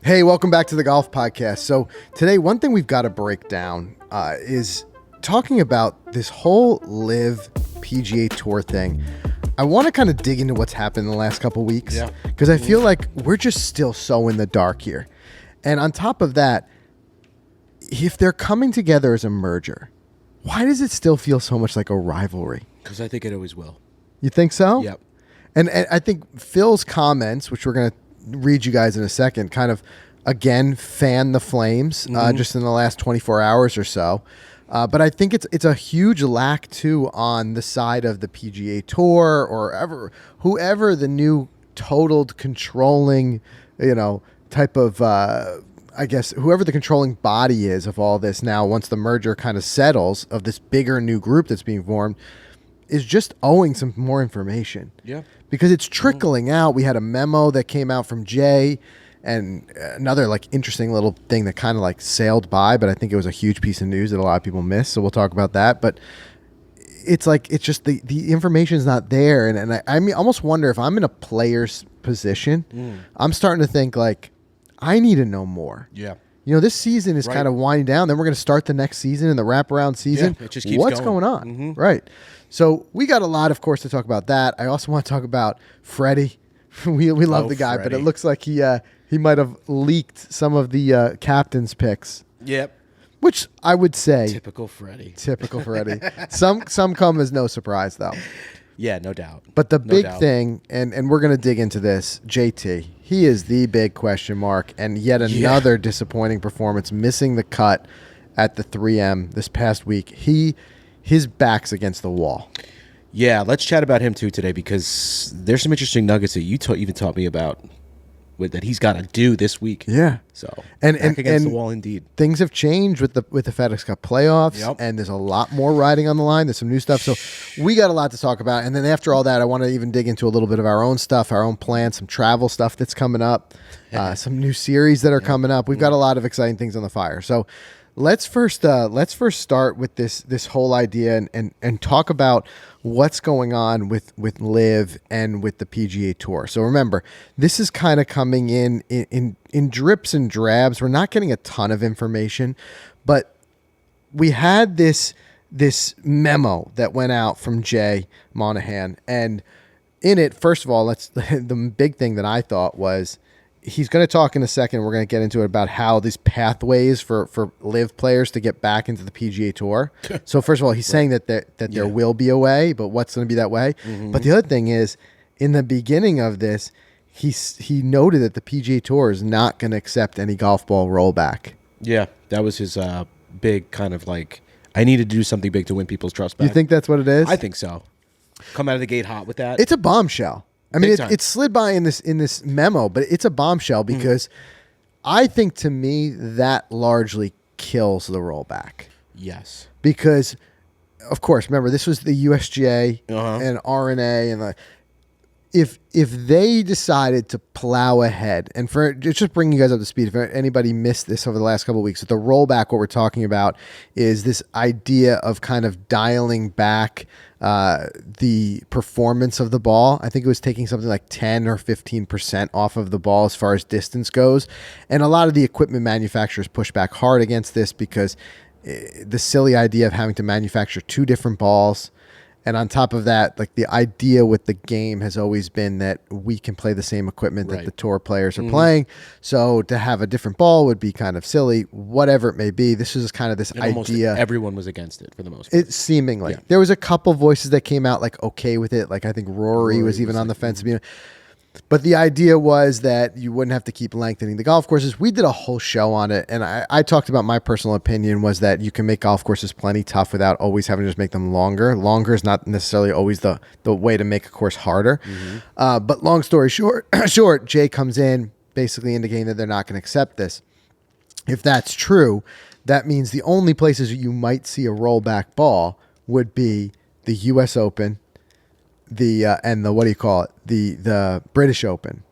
Hey, welcome back to the Golf Podcast. So today, one thing we've got to break down is talking about this whole LIV PGA Tour thing. I want to kind of dig into what's happened in the last couple weeks because I feel like we're just still so in the dark here. And on top of that, if they're coming together as a merger, why does it still feel so much like a rivalry? Because I think it always will. You think so? Yep. And I think Phil's comments, which we're going to read you guys in a second, kind of, again, fan the flames just in the last 24 hours or so. But I think it's a huge lack, too, on the side of the PGA Tour or whoever the new totaled controlling, type of, I guess, whoever the controlling body is of all this now, once the merger kind of settles of this bigger new group that's being formed, is just owing some more information. Yeah. Because it's trickling out. We had a memo that came out from Jay and another interesting little thing that kind of sailed by, but I think it was a huge piece of news that a lot of people missed. So we'll talk about that. But it's just the information is not there. And I mean, almost wonder if I'm in a player's position, I'm starting to think I need to know more. Yeah. This season is kind of winding down. Then we're going to start the next season and the wraparound season. Yeah, it just keeps What's going on? Mm-hmm. Right. So we got a lot, of course, to talk about that. I also want to talk about Freddie. we love the guy, Freddie. but it looks like he might have leaked some of the captain's picks. Yep. Which I would say Typical Freddie. Typical Freddie. Some come as no surprise though. Yeah, no doubt. But the big thing, and we're going to dig into this, JT, he is the big question mark, and yet another disappointing performance, missing the cut at the 3M this past week. His back's against the wall. Yeah, let's chat about him too today because there's some interesting nuggets that you even taught me about that he's got to do this week. Yeah. So and against the wall indeed. Things have changed with the FedEx Cup playoffs, and there's a lot more riding on the line. There's some new stuff, so we got a lot to talk about. And then after all that, I want to even dig into a little bit of our own stuff, our own plans, some travel stuff that's coming up, some new series that are coming up. We've got a lot of exciting things on the fire. So let's first start with this whole idea and talk about what's going on with LIV and with the PGA Tour. So remember, this is kind of coming in drips and drabs. We're not getting a ton of information, but we had this memo that went out from Jay Monahan, and in it, first of all, the big thing that I thought was, he's going to talk in a second. We're going to get into it about how these pathways for LIV players to get back into the PGA Tour. So first of all, he's saying that there will be a way, but what's going to be that way? Mm-hmm. But the other thing is, in the beginning of this, he noted that the PGA Tour is not going to accept any golf ball rollback. Yeah, that was his big kind of I needed to do something big to win people's trust back. You think that's what it is? I think so. Come out of the gate hot with that. It's a bombshell. I mean, it slid by in this memo, but it's a bombshell because I think, to me, that largely kills the rollback. Yes. Because, of course, remember, this was the USGA and RNA, and if they decided to plow ahead, and for just bringing you guys up to speed, if anybody missed this over the last couple of weeks, with the rollback, what we're talking about is this idea of kind of dialing back the performance of the ball. I think it was taking something like 10 or 15% off of the ball as far as distance goes. And a lot of the equipment manufacturers push back hard against this because the silly idea of having to manufacture two different balls. And on top of that, the idea with the game has always been that we can play the same equipment that the tour players are playing. So to have a different ball would be kind of silly, whatever it may be. This is kind of this idea. Everyone was against it for the most part. It seemingly. There was a couple voices that came out okay with it. I think Rory was even on the fence. But the idea was that you wouldn't have to keep lengthening the golf courses. We did a whole show on it, and I talked about my personal opinion was that you can make golf courses plenty tough without always having to just make them longer. Longer is not necessarily always the way to make a course harder. Mm-hmm. But long story short, Jay comes in basically indicating that they're not going to accept this. If that's true, that means the only places you might see a rollback ball would be the U.S. Open, and the what do you call it? The British Open.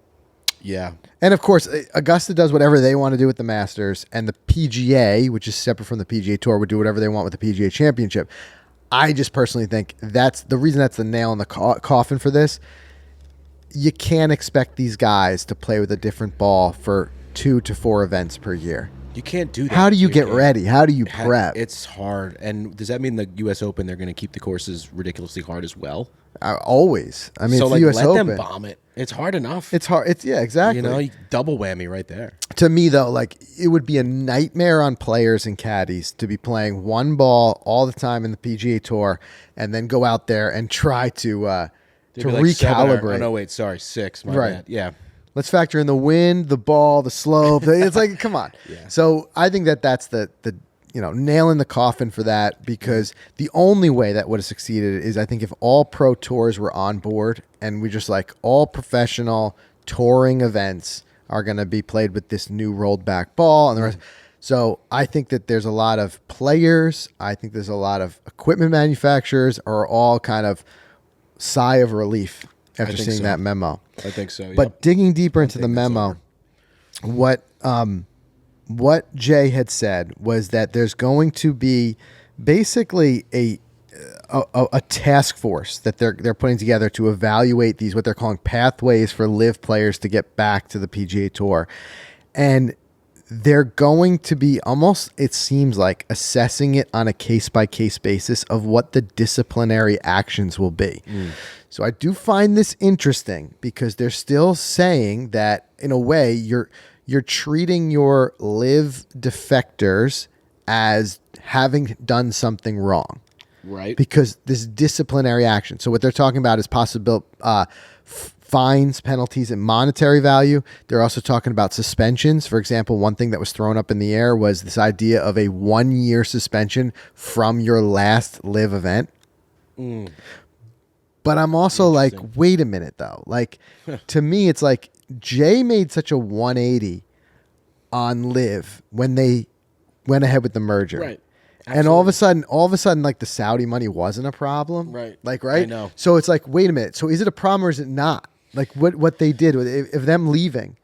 Yeah. And of course, Augusta does whatever they want to do with the Masters, and the PGA, which is separate from the PGA Tour, would do whatever they want with the PGA Championship. I just personally think that's the reason that's the nail in the coffin for this. You can't expect these guys to play with a different ball for 2 to 4 events per year. You can't do that. How do you get ready? How do you prep? It's hard. And does that mean the U.S. Open, they're going to keep the courses ridiculously hard as well? Always. I mean, so it's like, the U.S. let Open. them bomb it. It's hard enough. It's hard. Yeah, exactly. You know, double whammy right there. To me, though, like it would be a nightmare on players and caddies to be playing one ball all the time in the PGA Tour and then go out there and try to recalibrate. No, wait, sorry, 6. My bad. Yeah. Let's factor in the wind, the ball, the slope. It's like, come on. Yeah. So I think that's the nail in the coffin for that, because the only way that would have succeeded is, I think, if all pro tours were on board and we just like all professional touring events are going to be played with this new rolled back ball and the rest. So I think that there's a lot of players. I think there's a lot of equipment manufacturers are all kind of sigh of relief after seeing that memo. I think so. Yep. But digging deeper into the memo, what Jay had said was that there's going to be basically a task force that they're putting together to evaluate these, what they're calling pathways for LIV players to get back to the PGA Tour. And they're going to be almost, it seems like, assessing it on a case-by-case basis of what the disciplinary actions will be. So I do find this interesting because they're still saying that, in a way, you're treating your LIV defectors as having done something wrong. Right. Because this disciplinary action. So what they're talking about is possible fines, penalties, and monetary value. They're also talking about suspensions. For example, one thing that was thrown up in the air was this idea of a 1-year suspension from your last LIV event. But I'm also like, wait a minute, though. Like, to me, it's like Jay made such a 180 on LIV when they went ahead with the merger. Right. Absolutely. And all of a sudden, like the Saudi money wasn't a problem. Right. Like, right? I know. So it's like, wait a minute. So is it a problem or is it not? Like what they did with if them leaving.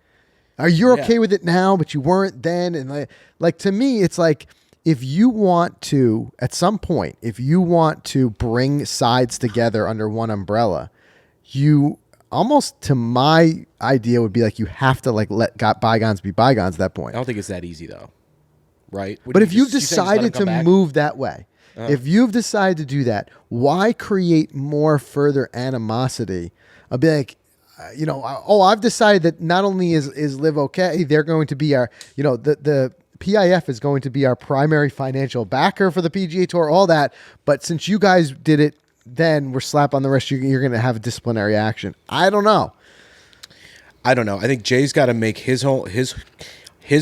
Are you okay with it now, but you weren't then? And like to me, it's like, if you want to, at some point, if you want to bring sides together under one umbrella, you almost, to my idea, would be like, you have to like let bygones be bygones at that point. I don't think it's that easy though. Right. But if you've decided to move that way, if you've decided to do that, why create more further animosity? I'll be like, I've decided that not only is LIV okay, they're going to be our, the PIF is going to be our primary financial backer for the PGA Tour, all that. But since you guys did it, then we're slap on the wrist. You're going to have a disciplinary action. I don't know. I think Jay's got to make his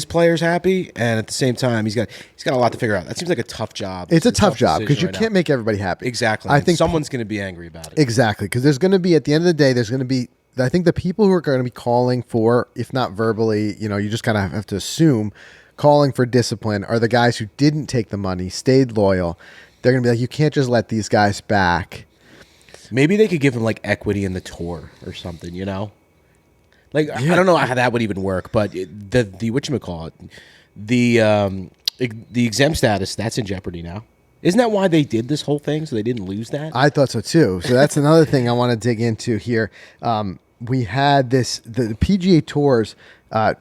players happy, and at the same time, he's got a lot to figure out. That seems like a tough job. It's a tough job because you can't make everybody happy. Exactly. I think someone's going to be angry about it. Exactly, because there's going to be, at the end of the day, there's going to be, I think the people who are going to be calling for, if not verbally, you just kind of have to assume, calling for discipline are the guys who didn't take the money, stayed loyal. They're going to be like, you can't just let these guys back. Maybe they could give them like equity in the tour or something, Like, I don't know how that would even work, but the whatchamacallit, the exempt status, that's in jeopardy now. Isn't that why they did this whole thing, so they didn't lose that? I thought so too. So that's another thing I want to dig into here. We had the PGA Tour's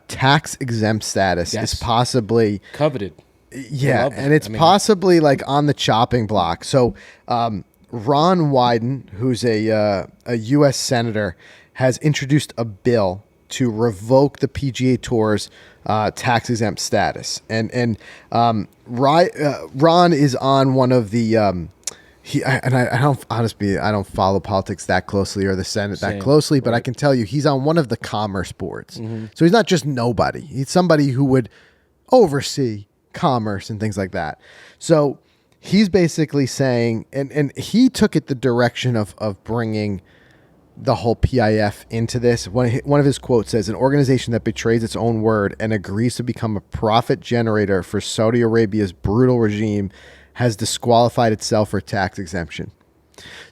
tax exempt status is possibly coveted. Yeah, and it's possibly like on the chopping block. So Ron Wyden, who's a U.S. senator, has introduced a bill to revoke the PGA Tour's tax exempt status, and Ron is on one of the I don't follow politics that closely or the Senate that closely, but I can tell you he's on one of the commerce boards. So he's not just nobody; he's somebody who would oversee commerce and things like that. So he's basically saying, and he took it the direction of bringing the whole PIF into this. One of his quotes says, an organization that betrays its own word and agrees to become a profit generator for Saudi Arabia's brutal regime has disqualified itself for tax exemption.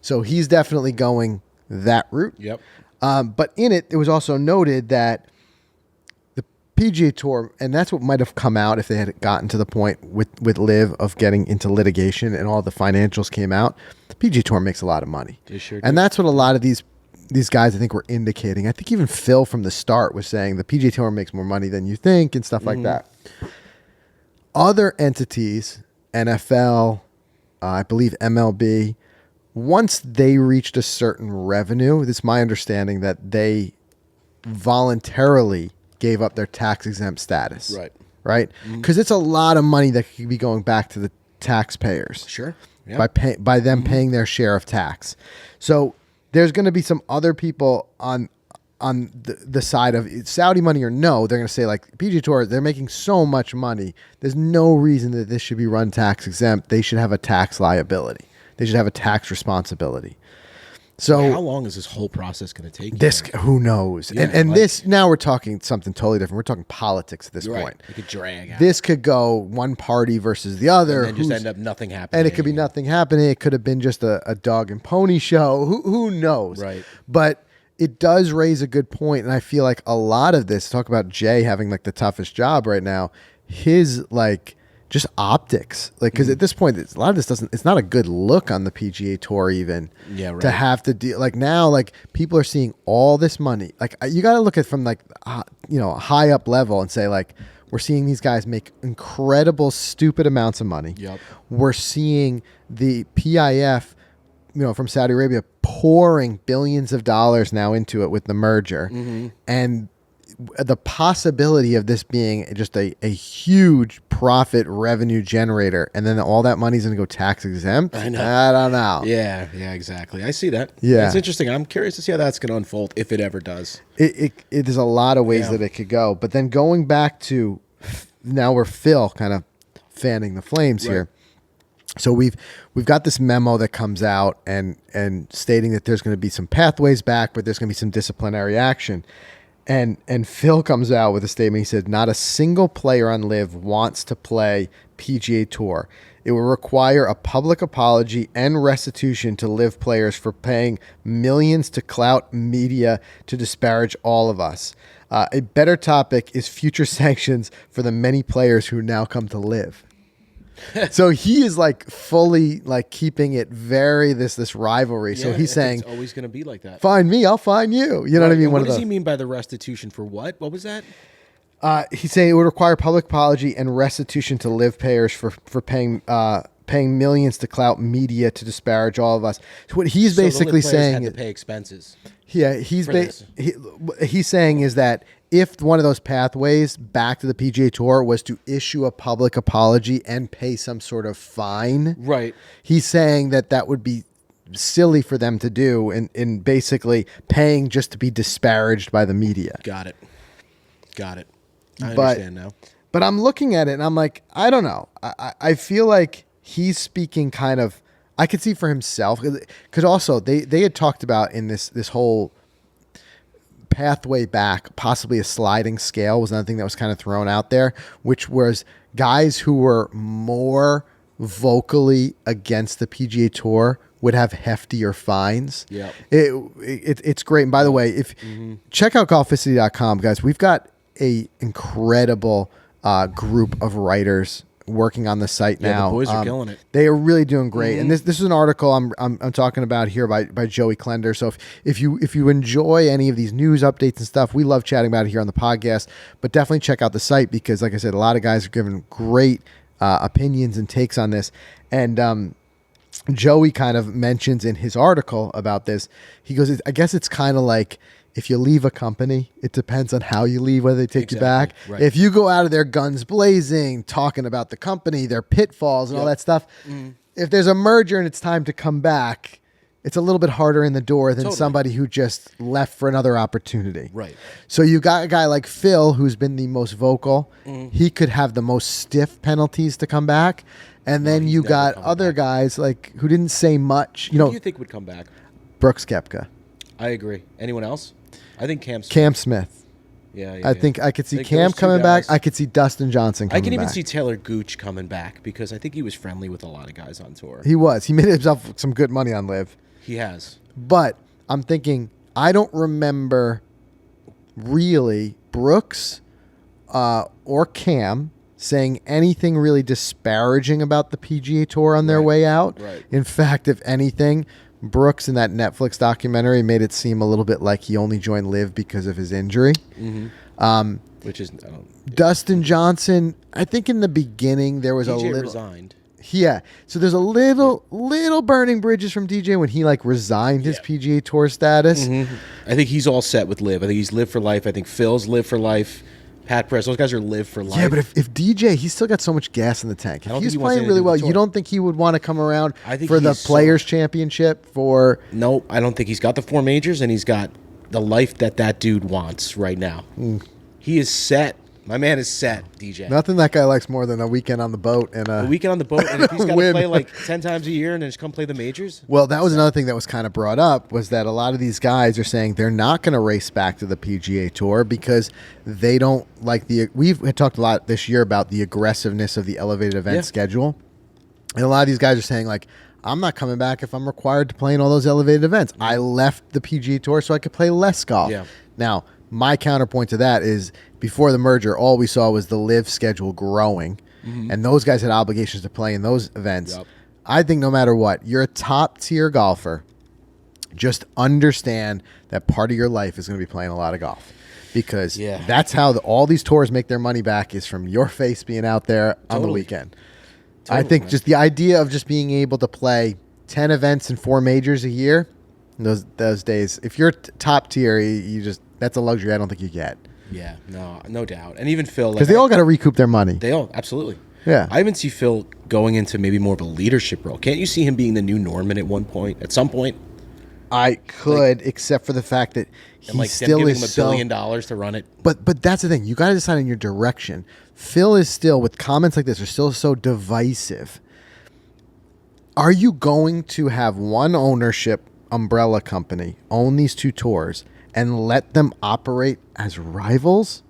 So he's definitely going that route. Yep. But in it was also noted that the PGA Tour, and that's what might have come out if they had gotten to the point with LIV of getting into litigation and all the financials came out, the PGA Tour makes a lot of money. They sure do. And that's what a lot of these these guys I think were indicating. I think even Phil from the start was saying the PGA Tour makes more money than you think and stuff like that. Other entities, NFL, I believe MLB, once they reached a certain revenue, it's my understanding that they voluntarily gave up their tax exempt status. Right? Because it's a lot of money that could be going back to the taxpayers. Sure. Yeah. By them paying their share of tax. So there's going to be some other people on the side of Saudi money or no, they're going to say like PGA Tour, they're making so much money. There's no reason that this should be run tax exempt. They should have a tax liability. They should have a tax responsibility. So how long is this whole process going to take? This, who knows? Yeah, and like, this, now we're talking something totally different. We're talking politics at this point. It could drag out. This could go one party versus the other. And then just end up nothing happening. And it could be nothing happening. It could have been just a dog and pony show. Who knows? Right. But it does raise a good point, and I feel like a lot of this, talk about Jay having like the toughest job right now, his like just optics, like, because at this point a lot of this it's not a good look on the PGA Tour even to have to deal, like now, like people are seeing all this money, like you got to look at from like a high up level and say like we're seeing these guys make incredible stupid amounts of money. We're seeing the PIF from Saudi Arabia pouring billions of dollars now into it with the merger, and the possibility of this being just a huge profit revenue generator, and then all that money's going to go tax exempt. I don't know. Yeah, exactly. I see that. Yeah, it's interesting. I'm curious to see how that's going to unfold, if it ever does. There's a lot of ways that it could go, but then going back to now, we're Phil kind of fanning the flames here. So we've got this memo that comes out and stating that there's going to be some pathways back, but there's going to be some disciplinary action. And Phil comes out with a statement. He said, not a single player on LIV wants to play PGA Tour. It will require a public apology and restitution to LIV players for paying millions to clout media to disparage all of us. A better topic is future sanctions for the many players who now come to LIV. So he is like fully like keeping it very this rivalry. So he's saying it's always going to be like that. Find me, I'll find you. You know what I mean? What does he mean by the restitution for what? What was that? He's saying it would require public apology and restitution to LIV payers for paying millions to clout media to disparage all of us. So what he's basically saying had to pay expenses. Yeah, he's saying is that if one of those pathways back to the PGA Tour was to issue a public apology and pay some sort of fine, he's saying that would be silly for them to do in basically paying just to be disparaged by the media. Got it. I understand now. But I'm looking at it and I'm like, I don't know. I feel like he's speaking kind of, I could see for himself, because also they had talked about in this whole pathway back, possibly a sliding scale was another thing that was kind of thrown out there, which was guys who were more vocally against the PGA Tour would have heftier fines. Yeah, it's great. And by the way, if check out Golficity.com, guys, we've got a incredible group of writers working on the site now. The boys are killing it. They are really doing great. And this is an article I'm talking about here by Joey Klender. So if you enjoy any of these news updates and stuff, we love chatting about it here on the podcast. But definitely check out the site because, like I said, a lot of guys are giving great opinions and takes on this. And Joey kind of mentions in his article about this. He goes, I guess it's kind of like, if you leave a company, it depends on how you leave, whether they take you back. Right. If you go out of there guns blazing, talking about the company, their pitfalls and all that stuff, if there's a merger and it's time to come back, it's a little bit harder in the door than somebody who just left for another opportunity. Right. So you got a guy like Phil, who's been the most vocal. He could have the most stiff penalties to come back. And then you got other guys like who didn't say much. Who do you think would come back? Brooks Koepka. I agree. Anyone else? I think Cam Smith. Yeah, I think I could see Cam coming back. I could see Dustin Johnson coming back. I can even see Taylor Gooch coming back because I think he was friendly with a lot of guys on tour. He was. He made himself some good money on LIV. He has. But I'm thinking, I don't remember really Brooks or Cam saying anything really disparaging about the PGA Tour on their way out. Right. In fact, if anything, Brooks in that Netflix documentary made it seem a little bit like he only joined LIV because of his injury. Which is Dustin Johnson, I think in the beginning there was DJ a little resigned. Yeah, so there's a little burning bridges from DJ when he like resigned his PGA Tour status. I think he's all set with LIV. I think he's LIV for life. I think Phil's LIV for life. Pat Press, those guys are LIV for life. Yeah, but if DJ, he's still got so much gas in the tank. If he's playing really well, you don't think he would want to come around for the Players Championship for... No, I don't think he's got the 4 majors, and he's got the life that dude wants right now. He is set. My man is set, DJ. Nothing that guy likes more than a weekend on the boat and a weekend on the boat, and if he's got to play like 10 times a year and then just come play the majors. Well, that was another thing that was kind of brought up, was that a lot of these guys are saying they're not going to race back to the PGA Tour because they don't like we've talked a lot this year about the aggressiveness of the elevated event schedule. And a lot of these guys are saying like, I'm not coming back if I'm required to play in all those elevated events. I left the PGA Tour so I could play less golf. Now, my counterpoint to that is before the merger, all we saw was the LIV schedule growing, and those guys had obligations to play in those events. I think no matter what, you're a top-tier golfer. Just understand that part of your life is going to be playing a lot of golf, because that's how all these tours make their money back, is from your face being out there on the weekend. I think just the idea of just being able to play 10 events and 4 majors a year, those days, if you're top tier, you just... That's a luxury I don't think you get. Yeah, no doubt. And even Phil, because they all got to recoup their money. They all, absolutely. Yeah. I even see Phil going into maybe more of a leadership role. Can't you see him being the new Norman at some point? I could, except for the fact that he still giving is him $1 billion to run it. But that's the thing. You got to decide on your direction. Phil is still, with comments like this, are still so divisive. Are you going to have one ownership umbrella company own these 2 tours and let them operate as rivals?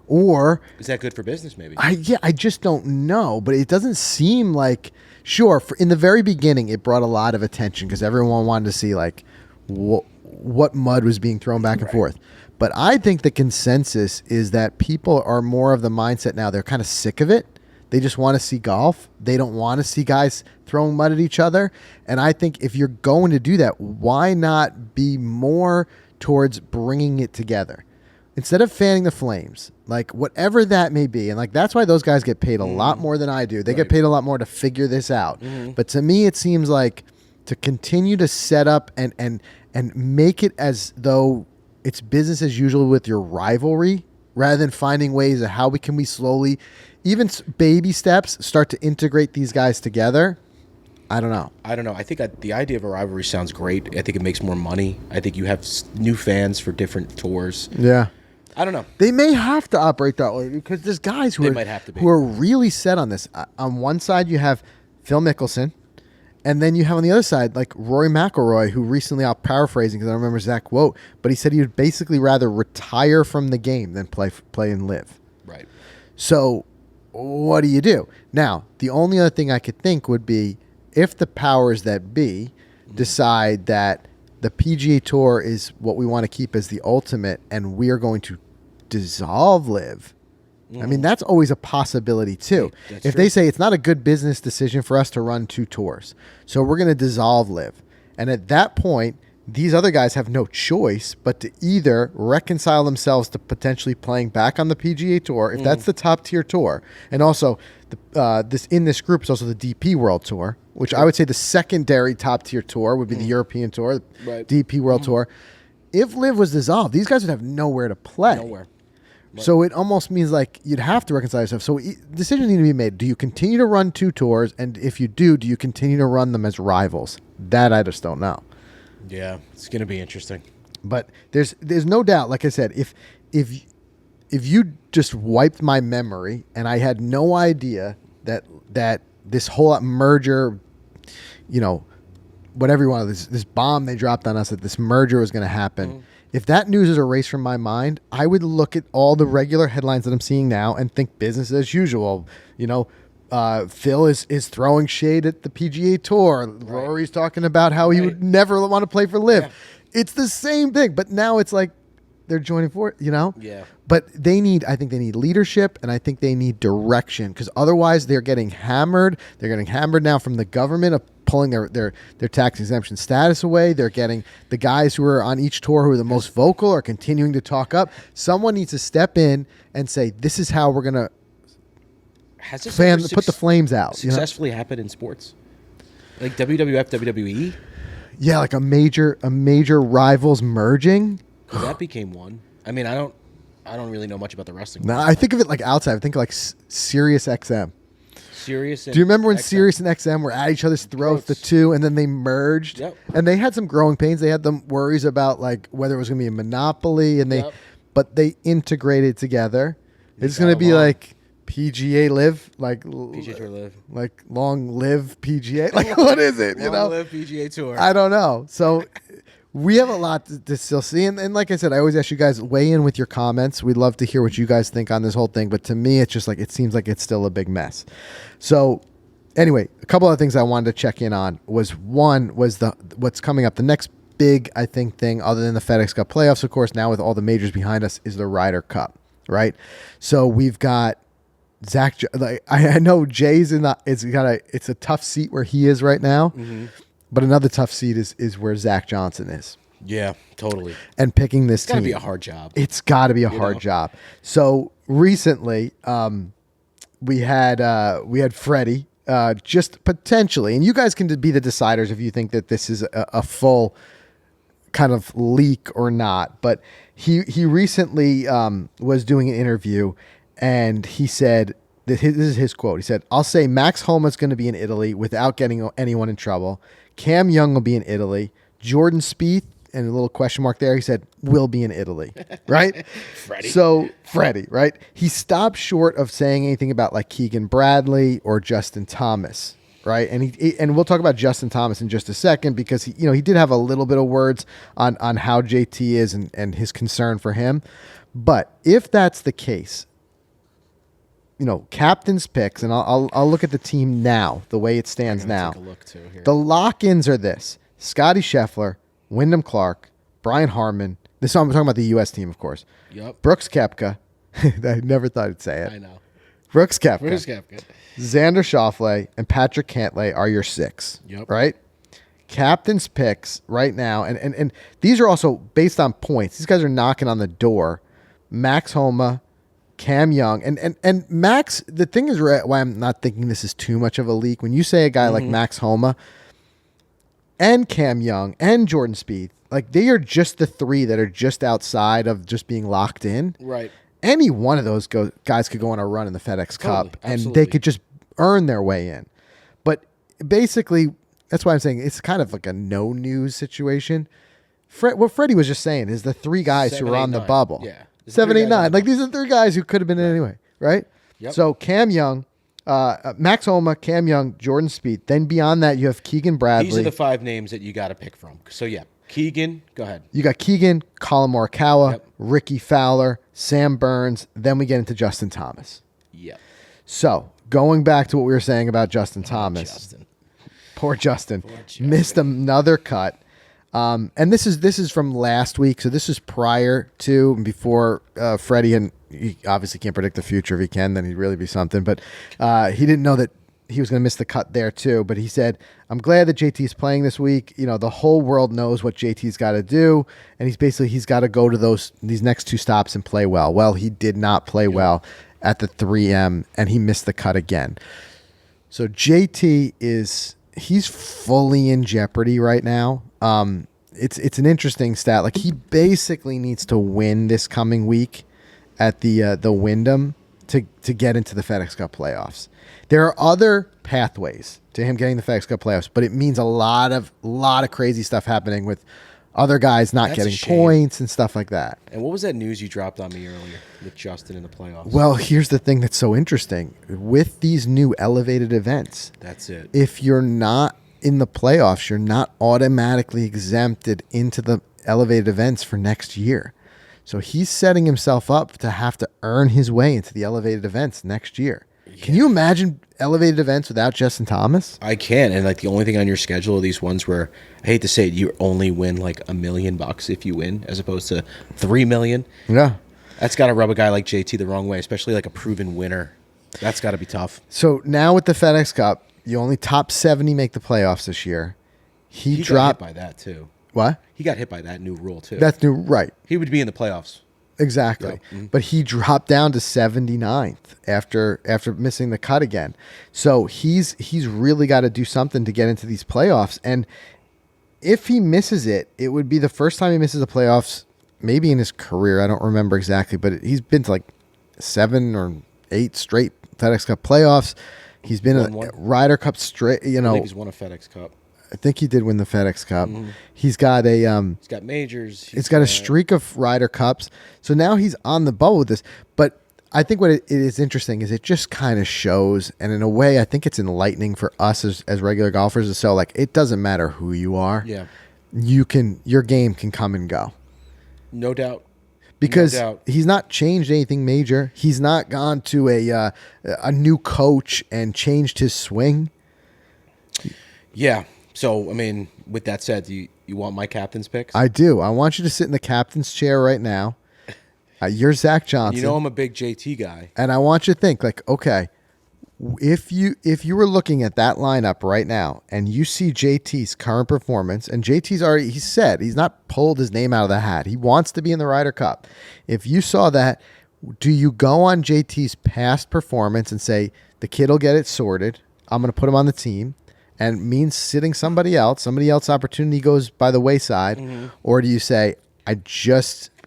Or is that good for business, maybe? I just don't know. But it doesn't seem like... Sure, in the very beginning, it brought a lot of attention because everyone wanted to see like what mud was being thrown back and forth. But I think the consensus is that people are more of the mindset now. They're kind of sick of it. They just want to see golf. They don't want to see guys throwing mud at each other. And I think if you're going to do that, why not be more towards bringing it together instead of fanning the flames, like whatever that may be. And like, that's why those guys get paid a lot more than I do. They get paid a lot more to figure this out. But to me, it seems like to continue to set up and make it as though it's business as usual with your rivalry, rather than finding ways of how can we slowly, even baby steps, start to integrate these guys together. I don't know. I think the idea of a rivalry sounds great. I think it makes more money. I think you have new fans for different tours. Yeah. I don't know. They may have to operate that way because there's guys who are really set on this. On one side, you have Phil Mickelson, and then you have on the other side like Rory McIlroy, who recently, I'm paraphrasing because I don't remember his exact quote, but he said he would basically rather retire from the game than play and LIV. Right. So what do you do? Now, the only other thing I could think would be if the powers that be decide that the PGA Tour is what we want to keep as the ultimate and we are going to dissolve LIV. I mean, that's always a possibility too. If they say it's not a good business decision for us to run 2 tours, so we're going to dissolve LIV. And at that point, these other guys have no choice but to either reconcile themselves to potentially playing back on the PGA Tour, if that's the top tier tour, and also this group is also the DP World Tour, which I would say the secondary top tier tour would be the European Tour, the DP World Tour. If LIV was dissolved, these guys would have nowhere to play. Nowhere. Right. So it almost means like you'd have to reconcile yourself. So decisions need to be made. Do you continue to run 2 tours? And if you do you continue to run them as rivals? That I just don't know. Yeah, it's going to be interesting. But there's no doubt, like I said, if you just wiped my memory and I had no idea that this whole merger, whatever you want, this bomb they dropped on us, that this merger was going to happen. If that news is erased from my mind, I would look at all the regular headlines that I'm seeing now and think business as usual. Phil is throwing shade at the PGA Tour. Right. Rory's talking about how he would never want to play for LIV. Yeah. It's the same thing, but now it's like they're joining for Yeah. But I think they need leadership, and I think they need direction, because otherwise they're getting hammered. They're getting hammered now from the government of pulling their tax exemption status away. They're getting the guys who are on each tour who are the most vocal are continuing to talk up. Someone needs to step in and say, this is how we're going to put the flames out. Successfully happened in sports? Like WWF, WWE? Yeah, like a major rivals merging. That became one. I mean, I don't really know much about the wrestling. No, I think of it like outside. I think of like Sirius XM. Do you remember when Sirius and XM were at each other's throats, the two, and then they merged? Yep. And they had some growing pains. They had them worries about like whether it was going to be a monopoly, and but they integrated together. It's going to be like PGA LIV, like PGA Tour LIV, like long live PGA. Like what is it? Long live PGA Tour. I don't know. So we have a lot to still see, and like I said, I always ask you guys weigh in with your comments. We'd love to hear what you guys think on this whole thing. But to me, it's just like it seems like it's still a big mess. So anyway, a couple of things I wanted to check in on was what's coming up. The next big, I think, thing other than the FedEx Cup playoffs, of course, now with all the majors behind us, is the Ryder Cup, right? So we've got Zach. Like I know Jay's it's a tough seat where he is right now. Mm-hmm. But another tough seat is where Zach Johnson is. Yeah, totally. And picking this team. It's got to be a hard job. It's got to be a hard job. So recently, we had Freddie just potentially, and you guys can be the deciders if you think that this is a full kind of leak or not. But he recently was doing an interview, and he said that this is his quote. He said, "I'll say Max Homa's going to be in Italy without getting anyone in trouble. Cam Young will be in Italy. Jordan Spieth," and a little question mark there, he said, "will be in Italy." Right? Freddie. So, Freddie, right? He stopped short of saying anything about like Keegan Bradley or Justin Thomas, right? And we'll talk about Justin Thomas in just a second because he did have a little bit of words on how JT is and his concern for him. But if that's the case, captain's picks, and I'll look at the team now, the way it stands now. Take a look too here. The lock-ins are this: Scotty Scheffler, Wyndham Clark, Brian Harmon. I'm talking about the U.S. team, of course. Yep. Brooks Koepka. I never thought I'd say it. I know. Brooks Koepka. Xander Schauffele, and Patrick Cantlay are your 6. Yep. Right? Captain's picks right now, and these are also based on points. These guys are knocking on the door. Max Homa, Cam Young, and Max, the thing is why I'm not thinking this is too much of a leak. When you say a guy like Max Homa and Cam Young and Jordan Spieth, like they are just the 3 that are just outside of just being locked in. Right. Any one of those guys could go on a run in the FedEx Cup, and absolutely. they could just earn their way in. But basically, that's why I'm saying it's kind of like a no news situation. What Freddie was just saying is the 3 guys 7, who are 8, on the 9. bubble. Yeah. 7, 8, 9. Like these are 3 guys who could have been in anyway, right? Yep. So Cam Young, Max Homa, Cam Young, Jordan Spieth. Then beyond that, you have Keegan Bradley. These are the 5 names that you got to pick from. So yeah, Keegan, go ahead. You got Keegan, Colin Morikawa, Ricky Fowler, Sam Burns. Then we get into Justin Thomas. Yep. So going back to what we were saying about Justin Thomas. Poor Justin. Missed another cut. And this is from last week, so this is prior to and before Freddie, and he obviously can't predict the future. If he can, then he'd really be something. But he didn't know that he was going to miss the cut there too. But he said, "I'm glad that JT's playing this week. The whole world knows what JT's got to do, and he's got to go to these next 2 stops and play well." Well, he did not play well at the 3M, and he missed the cut again. So JT he's fully in jeopardy right now. It's an interesting stat. Like he basically needs to win this coming week at the Wyndham to get into the FedEx Cup playoffs. There are other pathways to him getting the FedEx Cup playoffs, but it means a lot of crazy stuff happening with other guys not getting points and stuff like that. And what was that news you dropped on me earlier with Justin in the playoffs? Well, here's the thing that's so interesting. With these new elevated events, that's it. If you're not in the playoffs, you're not automatically exempted into the elevated events for next year. So he's setting himself up to have to earn his way into the elevated events next year. Yeah. Can you imagine elevated events without Justin Thomas? I can. And like the only thing on your schedule are these ones where, I hate to say it, you only win like $1 million if you win, as opposed to $3 million. Yeah. That's got to rub a guy like JT the wrong way, especially like a proven winner. That's got to be tough. So now with the FedEx Cup, You only top 70 make the playoffs this year. He got dropped hit by that too. What? He got hit by that new rule too. That's new, right? He would be in the playoffs. Exactly. Yep. Mm-hmm. But he dropped down to 79th after missing the cut again. So he's really got to do something to get into these playoffs. And if he misses it, it would be the first time he misses the playoffs maybe in his career. I don't remember exactly, but he's been to like 7 or 8 straight FedEx Cup playoffs. He's been a Ryder Cup straight, I think he's won a FedEx Cup. I think he did win the FedEx Cup. Mm-hmm. He's got a he's got majors. He's got a streak of Ryder Cups. So now he's on the bubble with this. But I think what it is interesting is it just kind of shows, and in a way, I think it's enlightening for us as regular golfers. So like, it doesn't matter who you are. Yeah, your game can come and go. No doubt. Because he's not changed anything major. He's not gone to a new coach and changed his swing. Yeah. So, I mean, with that said, do you want my captain's picks? I do. I want you to sit in the captain's chair right now. You're Zach Johnson. You know I'm a big JT guy. And I want you to think, like, okay, if you were looking at that lineup right now and you see JT's current performance, and JT's already, he said, he's not pulled his name out of the hat. He wants to be in the Ryder Cup. If you saw that, do you go on JT's past performance and say, the kid will get it sorted, I'm going to put him on the team, and means sitting somebody else opportunity goes by the wayside? Mm-hmm. Or do you say,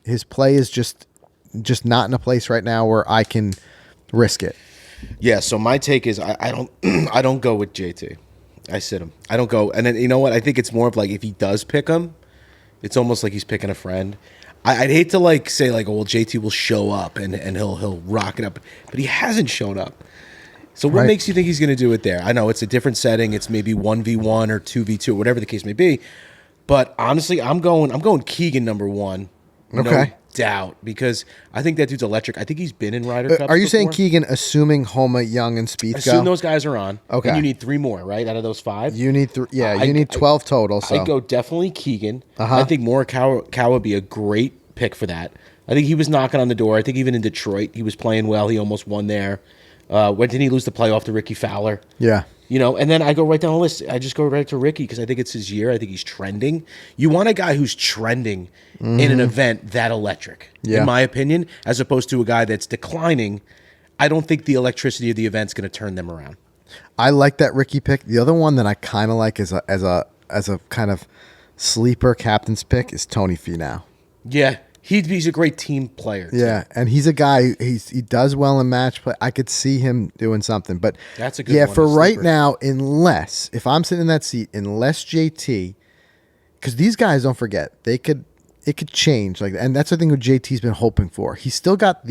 his play is just not in a place right now where I can risk it? Yeah, so my take is I don't go with JT. I sit him. I don't go. And then, you know what? I think it's more of like, if he does pick him, it's almost like he's picking a friend. I'd hate to like say like, oh, well, JT will show up and he'll rock it up, but he hasn't shown up. So what makes you think he's going to do it there? I know it's a different setting. It's maybe 1v1 or 2v2, whatever the case may be. But honestly, I'm going Keegan number 1. Okay. No doubt, because I think that dude's electric. I think he's been in Ryder Cups. Are you saying Keegan, assuming Homa, Young, and Spieth Assume those guys are on. Okay. And you need 3 more, right, out of those 5? You need you need 12 total. So I go definitely Keegan. I think Morikawa would be a great pick for that. I think he was knocking on the door. I think even in Detroit, he was playing well. He almost won there. When didn't he lose the playoff to Ricky Fowler? Yeah. You know, and then I go right down the list. I just go right to Ricky because I think it's his year. I think he's trending. You want a guy who's trending in an event that electric, in my opinion, as opposed to a guy that's declining. I don't think the electricity of the event's going to turn them around. I like that Ricky pick. The other one that I kind of like as a kind of sleeper captain's pick is Tony Finau. Yeah. He's a great team player. Yeah, and he's a guy. He does well in match play. I could see him doing something, but that's a good one. For right now, unless if I'm sitting in that seat, unless JT, because these guys, don't forget, it could change. Like, and that's the thing what JT's been hoping for. He's still got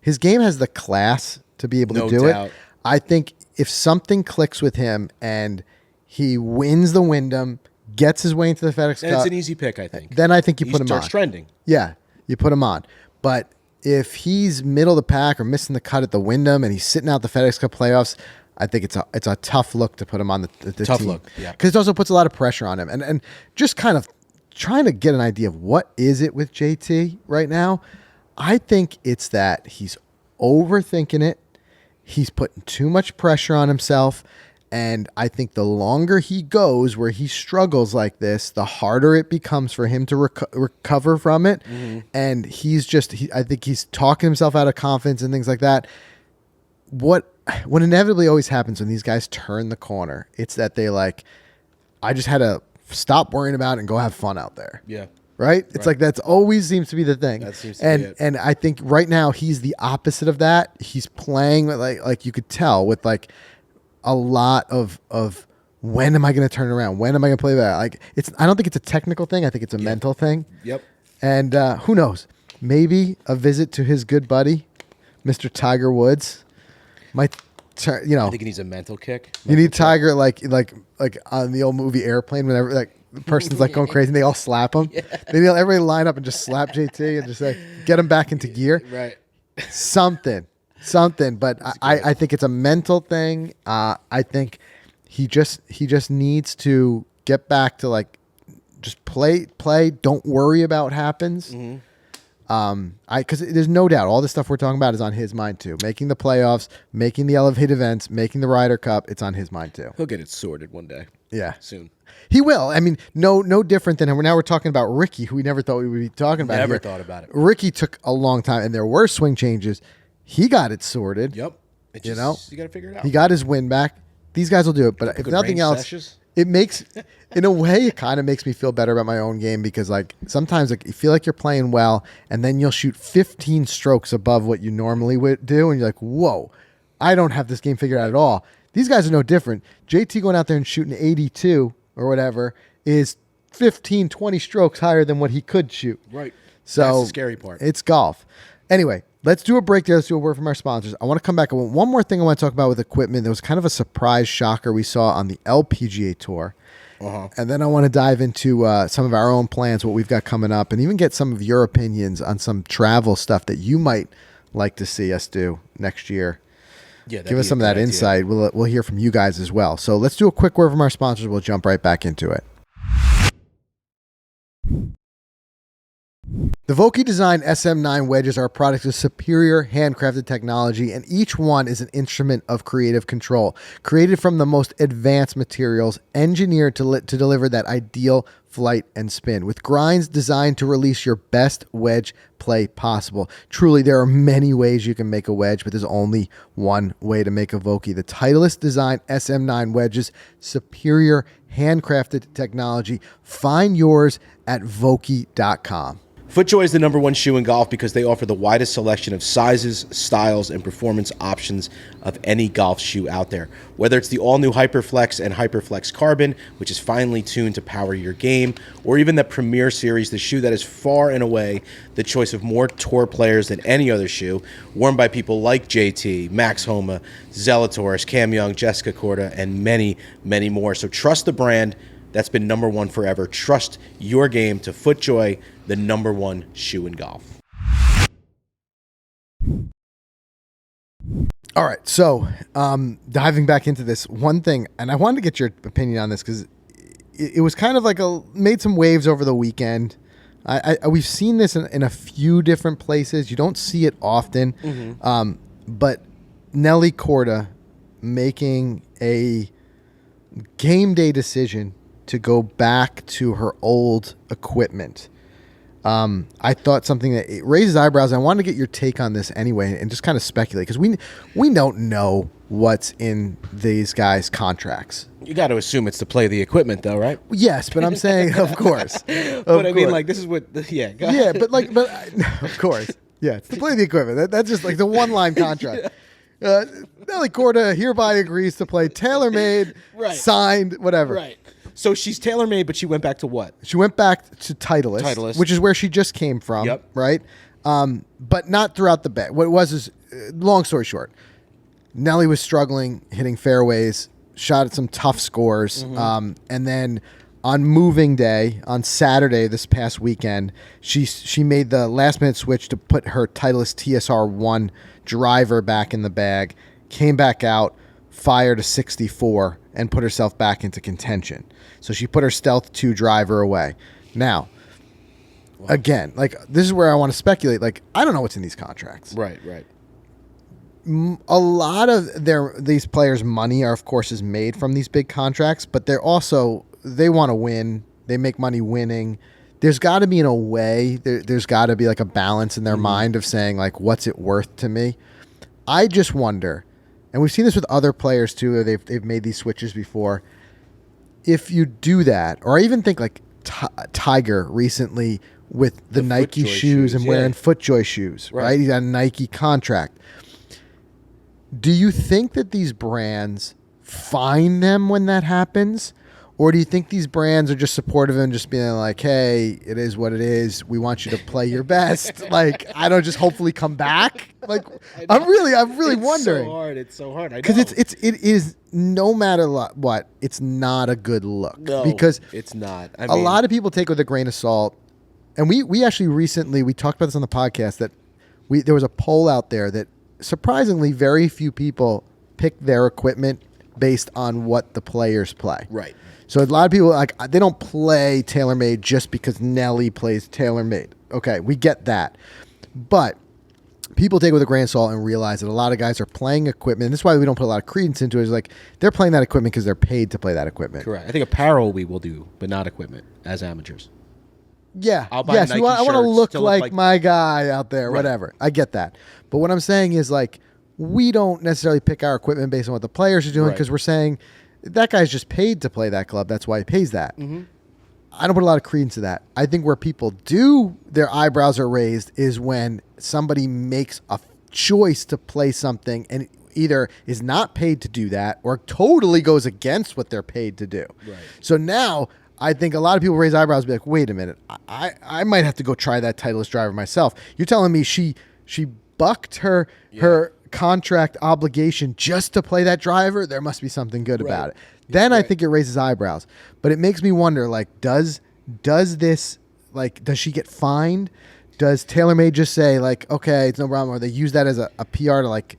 his game has the class to be able to do it. I think if something clicks with him and he wins the Wyndham, gets his way into the FedEx Cup, it's an easy pick. I think. Then I think you put him on. He's trending. Yeah. You put him on. But if he's middle of the pack or missing the cut at the Wyndham and he's sitting out the FedEx Cup playoffs, I think it's a tough look to put him on the tough team. Look, yeah. Because it also puts a lot of pressure on him. And just kind of trying to get an idea of what is it with JT right now, I think it's that he's overthinking it. He's putting too much pressure on himself. And I think the longer he goes where he struggles like this, the harder it becomes for him to recover from it. Mm-hmm. And I think he's talking himself out of confidence and things like that. What inevitably always happens when these guys turn the corner, it's that they I just had to stop worrying about it and go have fun out there. Yeah. Right? It's like that's always seems to be the thing. That seems to be it. And I think right now he's the opposite of that. He's playing with like you could tell with a lot of when am I going to turn around? When am I going to play that? I don't think it's a technical thing. I think it's a mental thing. Yep. And who knows? Maybe a visit to his good buddy, Mr. Tiger Woods, might turn. I think he needs a mental kick. You need Tiger like on the old movie Airplane. Whenever the person's going crazy, and they all slap him. Yeah. Maybe everybody line up and just slap JT and just get him back into gear. Right. Something, but I think it's a mental thing. I think he just needs to get back to just play. Don't worry about what happens. Mm-hmm. Because there's no doubt all the stuff we're talking about is on his mind too. Making the playoffs, making the Elevate events, making the Ryder Cup, it's on his mind too. He'll get it sorted one day. Yeah, soon. He will. I mean, no different than now we're talking about Ricky, who we never thought we would be talking about. Never thought about it. Ricky took a long time, and there were swing changes. He got it sorted. Yep. You got to figure it out. He got his win back. These guys will do it, but if nothing else, it makes, in a way, it kind of makes me feel better about my own game because, like, sometimes you feel like you're playing well, and then you'll shoot 15 strokes above what you normally would do, and you're like, whoa, I don't have this game figured out at all. These guys are no different. JT going out there and shooting 82 or whatever is 15, 20 strokes higher than what he could shoot. Right. So that's the scary part. It's golf. Anyway, let's do a break there. Let's do a word from our sponsors. I want to come back. One more thing I want to talk about with equipment. There was kind of a surprise shocker we saw on the LPGA Tour. And then I want to dive into some of our own plans, what we've got coming up, and even get some of your opinions on some travel stuff that you might like to see us do next year. Yeah, give us some of that insight. We'll hear from you guys as well. So let's do a quick word from our sponsors. We'll jump right back into it. The Vokey Design SM9 wedges are a product of superior handcrafted technology, and each one is an instrument of creative control. Created from the most advanced materials, engineered to deliver that ideal flight and spin, with grinds designed to release your best wedge play possible. Truly, there are many ways you can make a wedge, but there's only one way to make a Vokey. The Titleist Design SM9 wedges, superior handcrafted technology. Find yours at Vokey.com. FootJoy is the #1 shoe in golf because they offer the widest selection of sizes, styles, and performance options of any golf shoe out there. Whether it's the all-new Hyperflex and Hyperflex Carbon, which is finely tuned to power your game, or even the Premier Series, the shoe that is far and away the choice of more tour players than any other shoe, worn by people like JT, Max Homa, Zalatoris, Cam Young, Jessica Korda, and many, many more. So trust the brand that's been #1 forever. Trust your game to FootJoy, the #1 shoe in golf. All right, so diving back into this one thing, and I wanted to get your opinion on this because it was kind of like made some waves over the weekend. We've seen this in a few different places. You don't see it often, but Nelly Korda making a game day decision to go back to her old equipment. I thought something that it raises eyebrows. I wanted to get your take on this anyway and just kind of speculate because we don't know what's in these guys' contracts. You got to assume it's to play the equipment, though, right? Yes, but I'm saying, of course. But I mean, like, this is what, yeah. Go ahead. Yeah, but of course. Yeah, it's to play the equipment. That's just like the one-line contract. Nelly Korda hereby agrees to play TaylorMade, signed, whatever. Right. So she's TaylorMade, but she went back to what? She went back to Titleist, which is where she just came from, right? But not throughout the bay. What it was is, long story short, Nelly was struggling, hitting fairways, shot at some tough scores, and then on moving day, on Saturday this past weekend, she made the last-minute switch to put her Titleist TSR1 driver back in the bag, came back out, fired a 64, and put herself back into contention. So she put her Stealth 2 driver away. Now, again, like this is where I want to speculate. Like I don't know what's in these contracts. Right. A lot of these players' money are, of course, is made from these big contracts, but they want to win. They make money winning. There's got to be, in a way, there's got to be like a balance in their mind of saying like, what's it worth to me? I just wonder, and we've seen this with other players too. They've made these switches before. If you do that, or I even think like Tiger recently with the Nike shoes and wearing FootJoy shoes, right? He's got a Nike contract. Do you think that these brands fine them when that happens? Or do you think these brands are just supportive and just being like, hey, it is what it is. We want you to play your best. Like, I don't just hopefully come back. Like, I'm really wondering. It's so hard. Because it is no matter what, it's not a good look. No, because it's not. A lot of people take it with a grain of salt. And we actually recently, we talked about this on the podcast, that there was a poll out there that surprisingly very few people pick their equipment based on what the players play. Right. So a lot of people, like, they don't play TaylorMade just because Nelly plays TaylorMade. Okay, we get that. But people take it with a grain of salt and realize that a lot of guys are playing equipment. And this is why we don't put a lot of credence into it. Is like they're playing that equipment because they're paid to play that equipment. Correct. I think apparel we will do, but not equipment as amateurs. Yeah. I'll buy yes. Nike I want to shirts look like my guy out there. Right. Whatever. I get that. But what I'm saying is like we don't necessarily pick our equipment based on what the players are doing because we're saying that guy's just paid to play that club. That's why he pays that. Mm-hmm. I don't put a lot of credence to that. I think where people do their eyebrows are raised is when somebody makes a choice to play something and either is not paid to do that or totally goes against what they're paid to do. Right. So now I think a lot of people raise eyebrows and be like, wait a minute, I might have to go try that Titleist driver myself. You're telling me she bucked her contract obligation just to play that driver? There must be something good about it. Then I think it raises eyebrows. But it makes me wonder, like, does she get fined? Does TaylorMade just say, like, okay, it's no problem, or they use that as a PR to, like,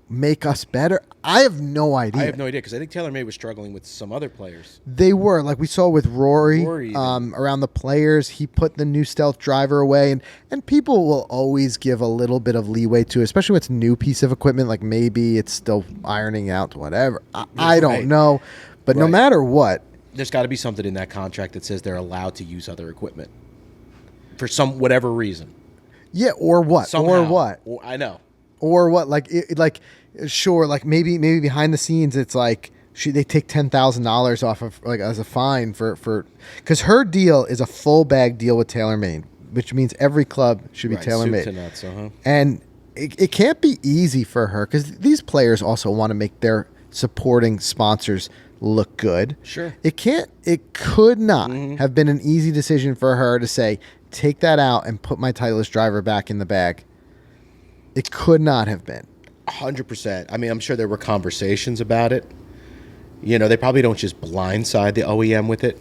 make us better? I have no idea. I have no idea, because I think TaylorMade was struggling with some other players. They were. Like we saw with Rory around the players. He put the new Stealth driver away, and people will always give a little bit of leeway to it, especially when it's a new piece of equipment, like maybe it's still ironing out, whatever. I don't know. But no matter what, there's got to be something in that contract that says they're allowed to use other equipment for some whatever reason. Yeah, or what? Somehow. Or what? I know. Or what? Sure, like maybe behind the scenes, it's like they take $10,000 off of like as a fine for because her deal is a full bag deal with TaylorMade, which means every club should be TaylorMade. Soup to nuts, and it can't be easy for her because these players also want to make their supporting sponsors look good. Sure. It could not have been an easy decision for her to say, take that out and put my Titleist driver back in the bag. It could not have been. 100%. I mean, I'm sure there were conversations about it. You know, they probably don't just blindside the OEM with it.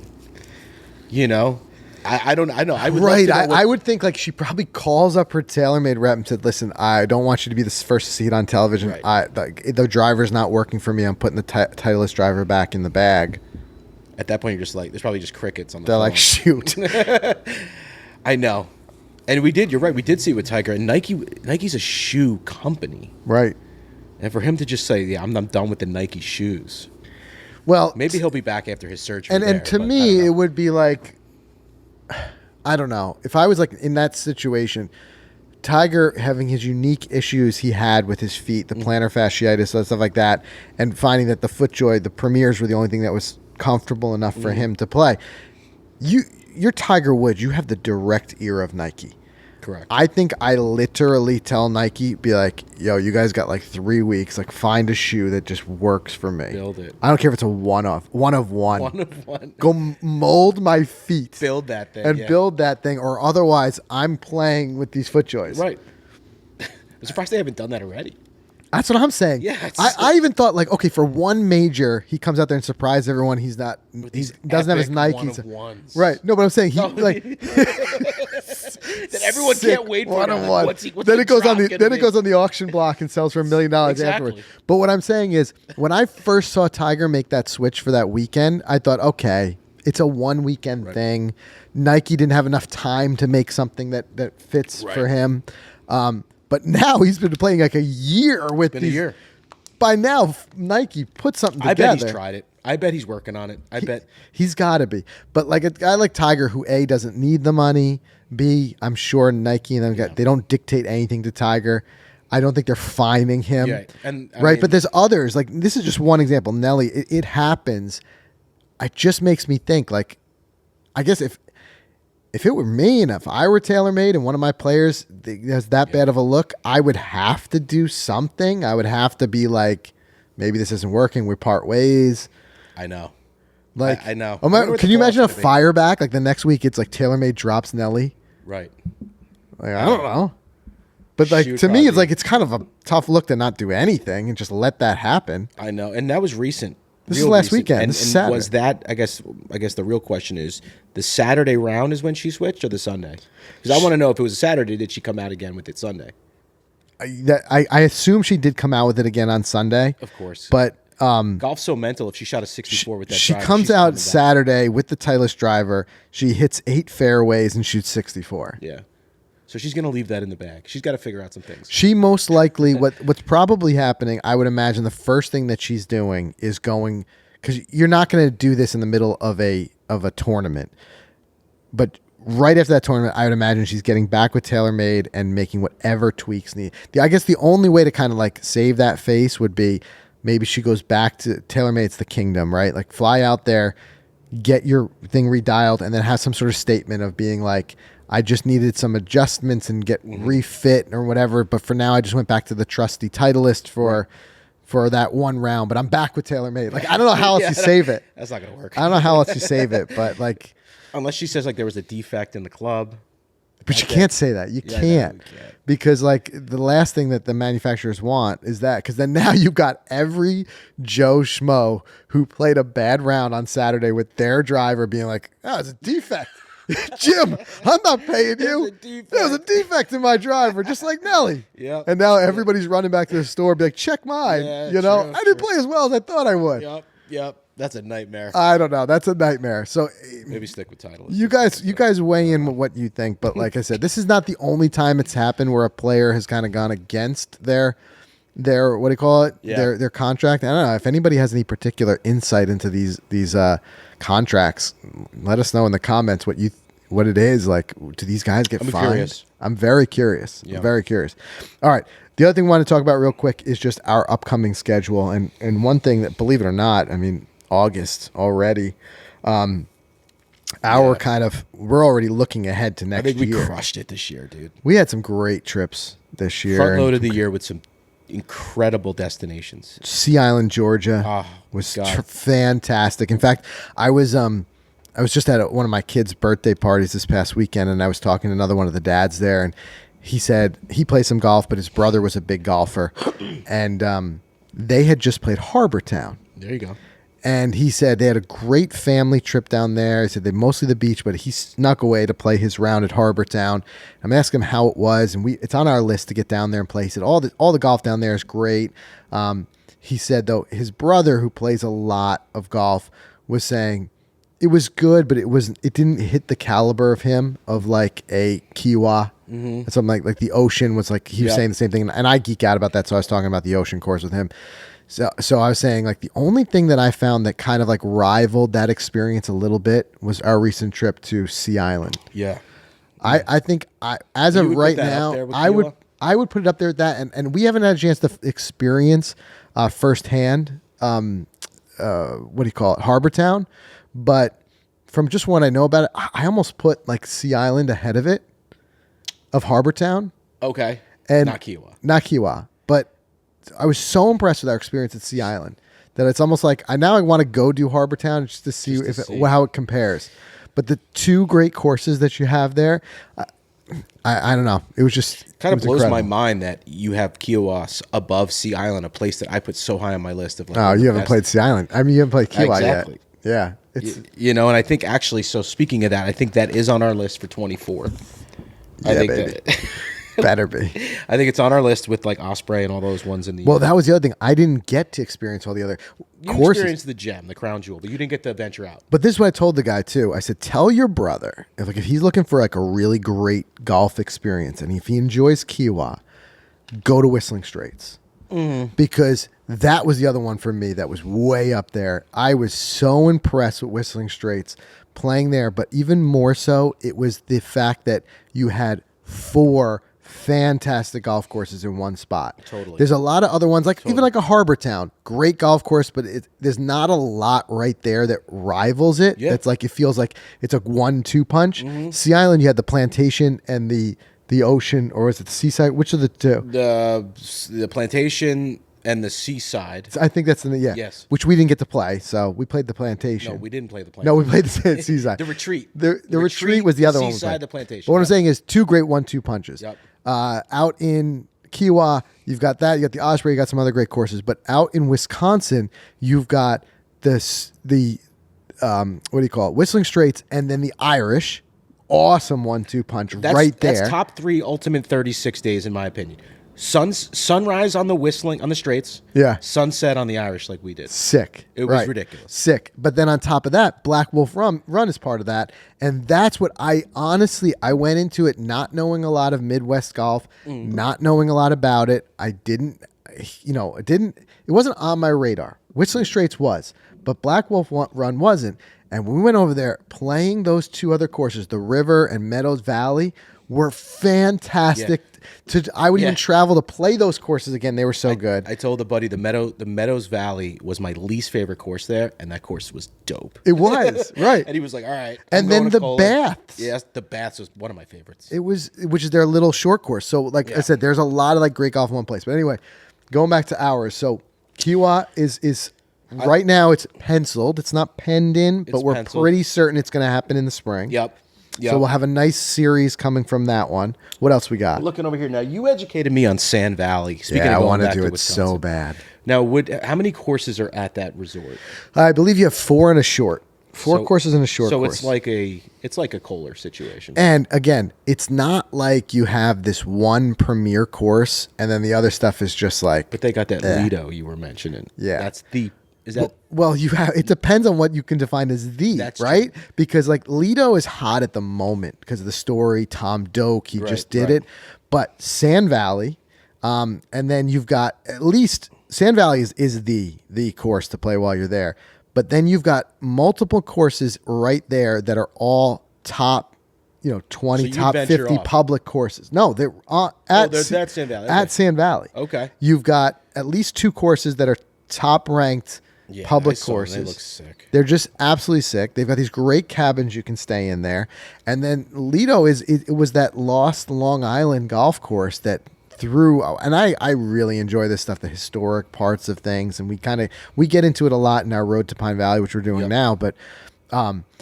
You know, I don't. I know. I would. Right. I would think like she probably calls up her TaylorMade rep and said, "Listen, I don't want you to be the first to see it on television. Right. The driver's not working for me. I'm putting the Titleist driver back in the bag." At that point, you're just like, there's probably just crickets on the They're phone. like, shoot. I know. And we did. You're right. We did see it with Tiger. And Nike's a shoe company, right? And for him to just say, "Yeah, I'm done with the Nike shoes." Well, maybe he'll be back after his surgery. And to me, it would be like, I don't know. If I was like in that situation, Tiger having his unique issues he had with his feet, the plantar fasciitis, stuff like that, and finding that the FootJoy, the Premiers were the only thing that was comfortable enough for him to play. You're Tiger Woods. You have the direct ear of Nike. Correct. I think I literally tell Nike, be like, yo, you guys got like 3 weeks. Like, find a shoe that just works for me. Build it. I don't care if it's a one of one. One of one. Go mold my feet. Build that thing. And build that thing, or otherwise I'm playing with these FootJoys. Right. I'm surprised they haven't done that already. That's what I'm saying. Yeah, I even thought like, okay, for one major, he comes out there and surprises everyone. He doesn't have his Nikes. Right. No, but I'm saying like that everyone can't wait for one-on-one. Then it goes on the auction block and sells for $1 million afterwards. But what I'm saying is, when I first saw Tiger make that switch for that weekend, I thought, okay, it's a one weekend thing. Nike didn't have enough time to make something that fits for him. But now he's been playing like a year with these. A year. By now, Nike put something together. I bet he's tried it. I bet he's working on it. I bet he's got to be. But like a guy like Tiger, who A, doesn't need the money, B, I'm sure Nike and them they don't dictate anything to Tiger. I don't think they're fining him. Yeah, and but there's others. Like, this is just one example. Nelly, it happens. It just makes me think. Like, I guess if it were me and if I were TaylorMade and one of my players has that bad of a look, I would have to do something. I would have to be like, maybe this isn't working. We part ways. I know. Like, I know. Can you imagine a fire back? Like the next week, it's like TaylorMade drops Nelly. Right. Like, I don't know. But like, to me, it's like, it's kind of a tough look to not do anything and just let that happen. I know. And that was recent. This is last weekend. This is Saturday. Was that, I guess the real question is, the Saturday round is when she switched, or the Sunday? Because I want to know, if it was a Saturday, did she come out again with it Sunday? I assume she did come out with it again on Sunday. Of course. But golf's so mental. If she shot a 64 with that she driver, comes out Saturday with the Titleist driver. She hits 8 fairways and shoots 64. Yeah. So she's going to leave that in the bag. She's got to figure out some things. She most likely, what's probably happening, I would imagine the first thing that she's doing is going, because you're not going to do this in the middle of a tournament. But right after that tournament, I would imagine she's getting back with TaylorMade and making whatever tweaks need. I guess the only way to kind of like save that face would be maybe she goes back to TaylorMade's the kingdom, right? Like fly out there, get your thing redialed, and then have some sort of statement of being like, I just needed some adjustments and get refit or whatever. But for now, I just went back to the trusty Titleist for that one round. But I'm back with TaylorMade. Like, I don't know how else you save it. That's not going to work. I don't know how else you save it, but like... Unless she says like there was a defect in the club. But you can't say that. You can't. No, because like the last thing that the manufacturers want is that, because then now you've got every Joe Schmo who played a bad round on Saturday with their driver being like, oh, it's a defect. Jim, I'm not paying you. There was a defect in my driver, just like Nelly. Yep. And now everybody's running back to the store and be like, check mine. I didn't play as well as I thought I would. Yep. That's a nightmare. I don't know. That's a nightmare. So maybe stick with Titleist. You guys weigh in with what you think. But like I said, this is not the only time it's happened where a player has kind of gone against their what do you call it? Yeah. Their contract. I don't know if anybody has any particular insight into these contracts. Let us know in the comments what it is. Like, do these guys get fined? Curious. I'm very curious. Yeah. I'm very curious. All right. The other thing I want to talk about real quick is just our upcoming schedule. And one thing that, believe it or not, I mean, August already. We're already looking ahead to next year. I think we crushed it this year, dude. We had some great trips this year. Front load of the year with some incredible destinations. Sea Island, Georgia was fantastic. In fact, I was just at one of my kids' birthday parties this past weekend, and I was talking to another one of the dads there, and he said he plays some golf, but his brother was a big golfer, and they had just played Harbor Town. There you go. And he said they had a great family trip down there. He said they mostly the beach, but he snuck away to play his round at Harbor Town. I'm asking him how it was, and it's on our list to get down there and play. He said all the golf down there is great. He said though his brother, who plays a lot of golf, was saying it was good, but it didn't hit the caliber of him of like a Kiwa. Mm-hmm. Something like the Ocean was like he was saying the same thing, and I geek out about that. So I was talking about the Ocean course with him. So I was saying, like, the only thing that I found that kind of like rivaled that experience a little bit was our recent trip to Sea Island. Yeah. I think as of right now, I would put it up there at that, and we haven't had a chance to experience firsthand. What do you call it, Harbor Town? But from just what I know about it, I almost put like Sea Island ahead of Harbor Town. Okay. And not Kiwa, but I was so impressed with our experience at Sea Island that it's almost like I want to go do Harbor Town just to see how it compares. But the two great courses that you have there, I don't know. It was just kind of blows incredible. My mind that you have Kiowa above Sea Island, a place that I put so high on my list of. Like, oh, you haven't played Sea Island. I mean, you haven't played Kiwa yet. Yeah, and I think actually. So speaking of that, I think that is on our list for 24. Yeah, I think baby. Better be. I think it's on our list with like Osprey and all those ones in the. Well, that was the other thing. I didn't get to experience all the other courses. You experienced the gem, the crown jewel, but you didn't get to venture out. But this is what I told the guy too. I said, tell your brother if he's looking for like a really great golf experience, and if he enjoys Kiwa, go to Whistling Straits. Mm-hmm. Because that was the other one for me that was way up there. I was so impressed with Whistling Straits playing there, but even more so, it was the fact that you had 4 fantastic golf courses in one spot. Totally. There's a lot of other ones, like even like a Harbor Town, great golf course, but there's not a lot right there that rivals it. Yeah. It's like it feels like it's a 1-2 punch. Mm-hmm. Sea Island, you had the Plantation and the Ocean, or is it the Seaside? Which of the two? The Plantation and the Seaside. I think that's Yes. Which we didn't get to play, so we played the Plantation. No, we didn't play the Plantation. No, we played the Seaside. The Retreat. The Retreat was the other one. Seaside, the Plantation. But what I'm saying is 2 great 1-2 punches. Yep. Out in Kiwa, you've got that. You got the Osprey. You got some other great courses. But out in Wisconsin, you've got the what do you call it? Whistling Straits, and then the Irish. Awesome 1-2 punch right there. That's top 3 ultimate 36 days in my opinion. sunrise on the whistling on the straights. Yeah. Sunset on the Irish like we did. Sick. It was ridiculous. Sick. But then on top of that, Black Wolf Run is part of that. And that's what I went into it not knowing a lot of Midwest golf, not knowing a lot about it. It wasn't on my radar. Whistling Straits was, but Black Wolf Run wasn't. And when we went over there, playing those two other courses, the River and Meadows Valley, were fantastic. I would even travel to play those courses again. They were so good. I told a buddy the Meadows Valley was my least favorite course there, and that course was dope. It was, right. And he was like, all right. And then the Baths. Yes, the Baths was one of my favorites. Which is their little short course. So I said, there's a lot of great golf in one place. But anyway, going back to ours. So Kiowa is right now it's penciled. It's not penned in, but we're pretty certain it's going to happen in the spring. Yep. So we'll have a nice series coming from that one. What else we got? Looking over here now, you educated me on Sand Valley. Speaking of I want to do it so bad. Now, how many courses are at that resort? I believe you have 4 and a short. 4 courses and a short course. So it's like a Kohler situation. And again, it's not like you have this one premier course and then the other stuff is just like. But they got that Lido you were mentioning. Yeah, that's the. Is that well? You have. It depends on what you can define as right, true. Because Lido is hot at the moment because of the story. Tom Doak, he just did it, but Sand Valley, and then you've got at least Sand Valley is the course to play while you're there, but then you've got multiple courses right there that are all top. 20 top 50 public courses. No, they're at Sand Valley. Okay. At Sand Valley. Okay, you've got at least 2 courses that are top ranked. Public courses. They look sick. They're just absolutely sick. They've got these great cabins you can stay in there. And then Lido it was that lost Long Island golf course that threw, and I really enjoy this stuff, the historic parts of things. And we get into it a lot in our Road to Pine Valley, which we're doing now. But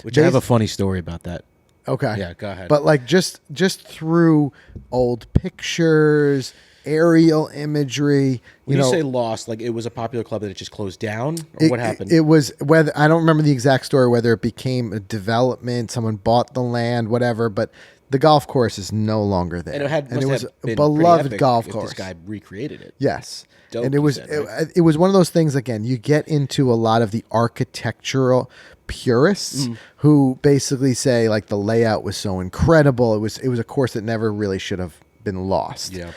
which I have a funny story about that. Okay. Yeah, go ahead. But just through old pictures, aerial imagery. When you say lost, it was a popular club that it just closed down, or what happened? It was whether I don't remember the exact story, whether it became a development, someone bought the land, whatever. But the golf course is no longer there, and it was a beloved golf course. This guy recreated it. Yes, and it was one of those things. Again, you get into a lot of the architectural purists who basically say the layout was so incredible. It was a course that never really should have been lost. Yeah.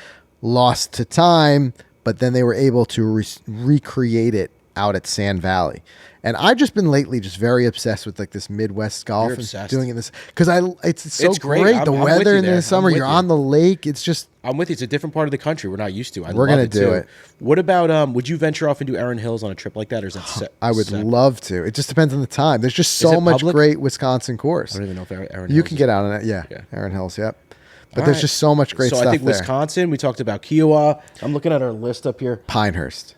Lost to time, but then they were able to recreate it out at Sand Valley. And I've just been lately just very obsessed with this Midwest golf and doing it this because it's so great. The weather in the summer, you're on the lake. It's just I'm with you. It's a different part of the country we're not used to. We're gonna do it. What about would you venture off and do Erin Hills on a trip like that, or is that set? I would love to. It just depends on the time. There's just so much great Wisconsin course. I don't even know if Erin Hills. You can get out on it. Yeah. Erin Hills. Yep. But there's just so much great stuff there. So I think Wisconsin, we talked about Kiowa. I'm looking at our list up here. Pinehurst.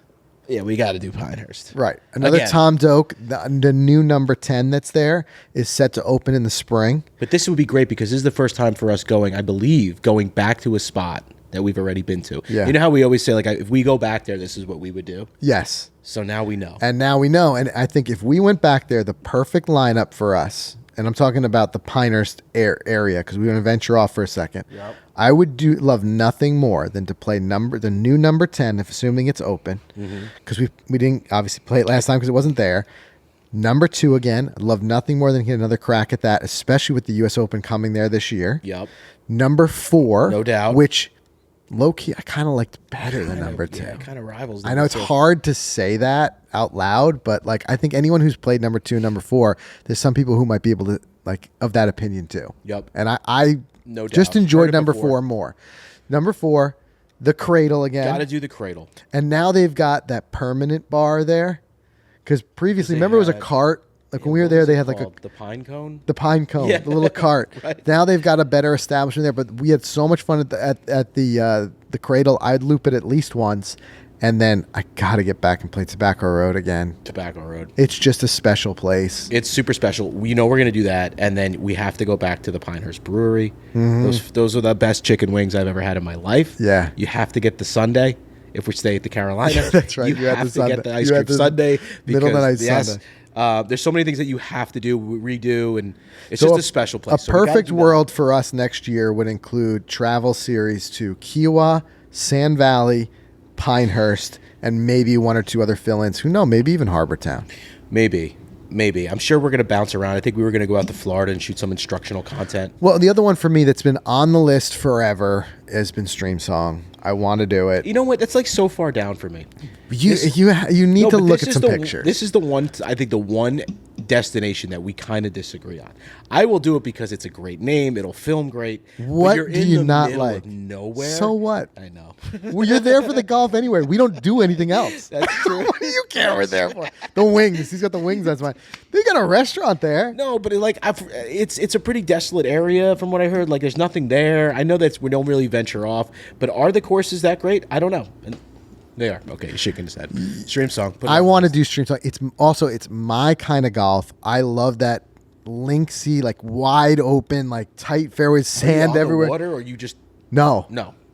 Yeah, we got to do Pinehurst. Right. Another Tom Doak, the new number 10 that's there is set to open in the spring. But this would be great because this is the first time for us going back to a spot that we've already been to. Yeah. You know how we always say, if we go back there, this is what we would do? Yes. So now we know. And now we know. And I think if we went back there, the perfect lineup for us, and I'm talking about the Pinehurst area because we want to venture off for a second. Yep. I would love nothing more than to play the new number 10, if assuming it's open, because we didn't obviously play it last time because it wasn't there. Number 2 again. I'd love nothing more than get another crack at that, especially with the U.S. Open coming there this year. Yep. Number 4, no doubt, which low key I kind of liked better than number 2. Yeah, kind of rivals. I know it's hard to say that out loud, but I think anyone who's played number 2 and number 4, there's some people who might be able to of that opinion too. Yep. And I no doubt. Just enjoyed number 4 more. Number 4, the Cradle again. Got to do the Cradle. And now they've got that permanent bar there, because previously remember it was a cart. When we were there, they had the pine cone. The pine cone, the little cart. Right. Now they've got a better establishment there. But we had so much fun at the Cradle. I'd loop it at least once, and then I got to get back and play Tobacco Road again. Tobacco Road. It's just a special place. It's super special. We're going to do that, and then we have to go back to the Pinehurst Brewery. Those are the best chicken wings I've ever had in my life. Yeah. You have to get the sundae. If we stay at the Carolina, that's right. You have to get the ice cream sundae. Middle of the night sundae. There's so many things that you have to do, redo, and it's just a special place. A perfect world for us next year would include travel series to Kiowa, Sand Valley, Pinehurst, and maybe one or two other fill-ins. Who knows? Maybe even Harbortown. Maybe. I'm sure we're going to bounce around. I think we were going to go out to Florida and shoot some instructional content. Well, the other one for me that's been on the list forever has been Stream Song. I want to do it. You know what? That's like so far down for me. You need to look at some pictures. This is the one, I think the one destination that we kind of disagree on. I will do it because it's a great name. It'll film great. What you're do you not like? Of nowhere. So what? I know. Well, you're there for the golf anyway. We don't do anything else. That's true. What do you care we're there for? The wings. He's got the wings. That's mine. They got a restaurant there. No, but it's a pretty desolate area from what I heard. Like there's nothing there. I know that we don't really venture off, but are the courses that great? I don't know. And they are. Okay, you're shaking his head. Stream Song. I want to do Stream Song. It's my kind of golf. I love that linksy, like wide open, like tight fairways, sand everywhere. The water, or you just no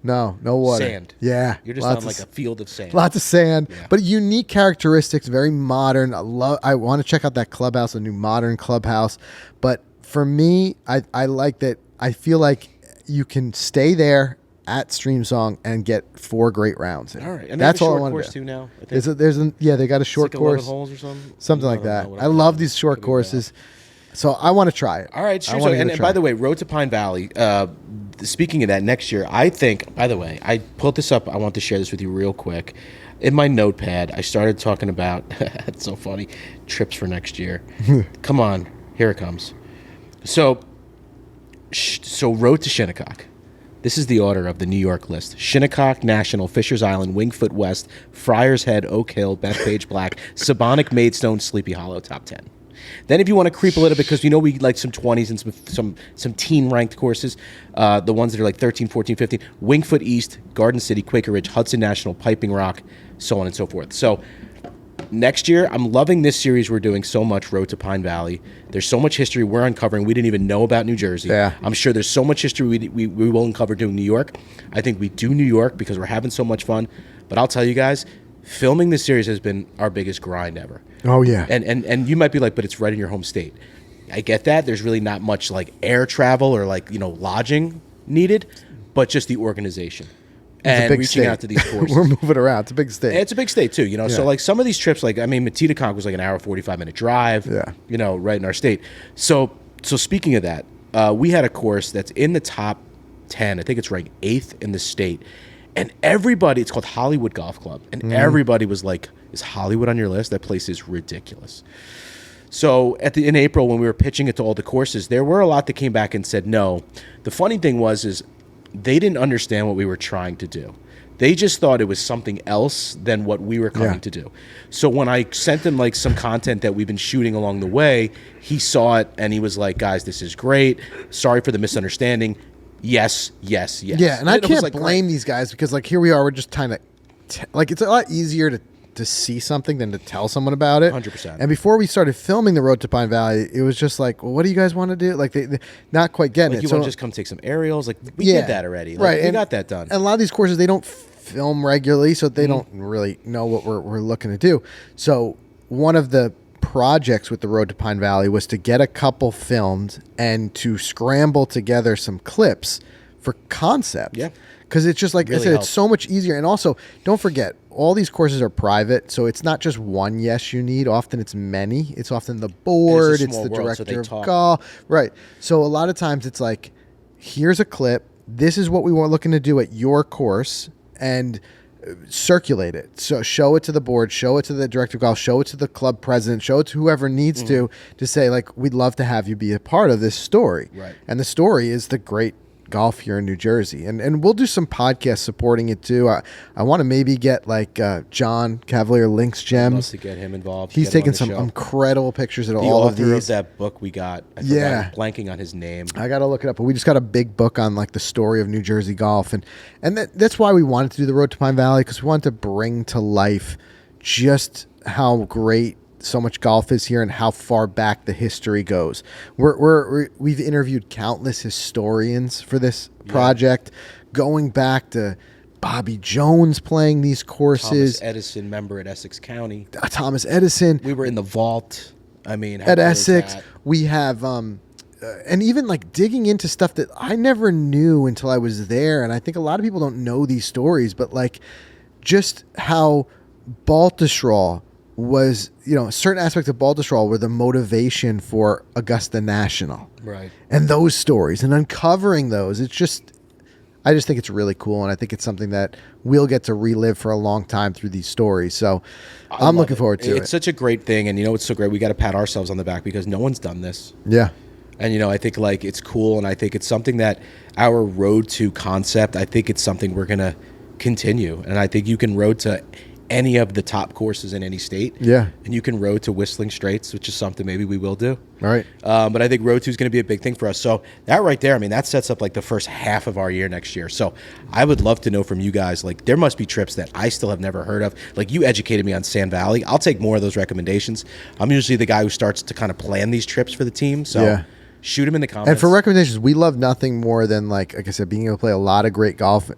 water. Sand. Yeah, you're just on like a field of sand. Lots of sand, but unique characteristics, very modern. I want to check out that clubhouse, a new modern clubhouse. But for me, I like that. I feel like you can stay there at Stream Song and get 4 great rounds. All right, and that's all I want want to do. Too now. I think. They got a short course, 11 holes or something, like that. I love these short courses. So I want to try it. All right, sure. And by the way, Road to Pine Valley, speaking of that, next year, I think, by the way, I pulled this up. I want to share this with you real quick. In my notepad, I started talking about, it's so funny, trips for next year. Come on, here it comes. So Road to Shinnecock. This is the order of the New York list. Shinnecock National, Fisher's Island, Wingfoot West, Friars Head, Oak Hill, Bethpage Black, Sabonic, Maidstone, Sleepy Hollow, top 10. Then if you want to creep a little bit, because we like some 20s and some teen ranked courses, the ones that are like 13, 14, 15, Wingfoot East, Garden City, Quaker Ridge, Hudson National, Piping Rock, so on and so forth. So next year, I'm loving this series we're doing so much, Road to Pine Valley. There's so much history we're uncovering we didn't even know about New Jersey. Yeah. I'm sure there's so much history we will uncover doing New York. I think we do New York because we're having so much fun. But I'll tell you guys, filming this series has been our biggest grind ever. Oh, yeah. And you might be like, but it's right in your home state. I get that. There's really not much like air travel or like, lodging needed, but just the organization. And reaching out to these courses. We're moving around. It's a big state. It's a big state too, Yeah. So like some of these trips, Matitaconk was like an hour 45-minute drive. Yeah. Right in our state. So speaking of that, we had a course that's in the top 10. I think it's ranked 8th in the state, and everybody. It's called Hollywood Golf Club, and everybody was like, "Is Hollywood on your list? That place is ridiculous." So in April when we were pitching it to all the courses, there were a lot that came back and said no. The funny thing is they didn't understand what we were trying to do. They just thought it was something else than what we were coming to do. So when I sent him like some content that we've been shooting along the way, he saw it and he was like, "Guys, this is great. Sorry for the misunderstanding. Yes. Yeah, and I can't blame these guys because like here we are, we're just trying to it's a lot easier to see something than to tell someone about it. 100%. And before we started filming the Road to Pine Valley, it was just like, well, what do you guys want to do? Like they not quite getting it. You want to just come take some aerials? Like we did that already. Like, right. We got that done. And a lot of these courses, they don't film regularly, so they don't really know what we're looking to do. So one of the projects with the Road to Pine Valley was to get a couple filmed and to scramble together some clips for concept. Yeah. Because it's just like really I said, it's so much easier. And also, don't forget, all these courses are private, so it's not just one yes you need. Often it's many. It's often the board, it's the director of golf. Right. So a lot of times it's like, here's a clip. This is what we were looking to do at your course, and circulate it. So show it to the board, show it to the director of golf, show it to the club president, show it to whoever needs to say, like, we'd love to have you be a part of this story. Right. And the story is the great golf here in New Jersey, and we'll do some podcasts supporting it too. I want to maybe get like John Cavalier Links Gems. Love to get him involved. He's taking some incredible pictures of all of these. The author of that book we got. I'm blanking on his name. I got to look it up. But we just got a big book on like the story of New Jersey golf, and that's why we wanted to do the Road to Pine Valley, because we wanted to bring to life just how great so much golf is here and how far back the history goes. We've interviewed countless historians for this project, going back to Bobby Jones playing these courses. Thomas Edison, member at Essex County. Thomas Edison. We were in the vault. I mean, at Essex, we have and even like digging into stuff that I never knew until I was there. And I think a lot of people don't know these stories, but like just how Baltusrol was, certain aspects of Baltusrol were the motivation for Augusta National. Right. And those stories and uncovering those, I just think it's really cool. And I think it's something that we'll get to relive for a long time through these stories. So I'm looking forward to it. It's such a great thing. And it's so great. We got to pat ourselves on the back because no one's done this. Yeah. And, I think like it's cool. And I think it's something that our road to concept, I think it's something we're going to continue. And I think you can road to any of the top courses in any state. Yeah. And you can road to Whistling Straits, which is something maybe we will do. All right. But I think Road 2 is going to be a big thing for us. So that right there, that sets up like the first half of our year next year. So I would love to know from you guys, like there must be trips that I still have never heard of. Like you educated me on Sand Valley. I'll take more of those recommendations. I'm usually the guy who starts to kind of plan these trips for the team. So shoot them in the comments. And for recommendations, we love nothing more than like I said, being able to play a lot of great golf,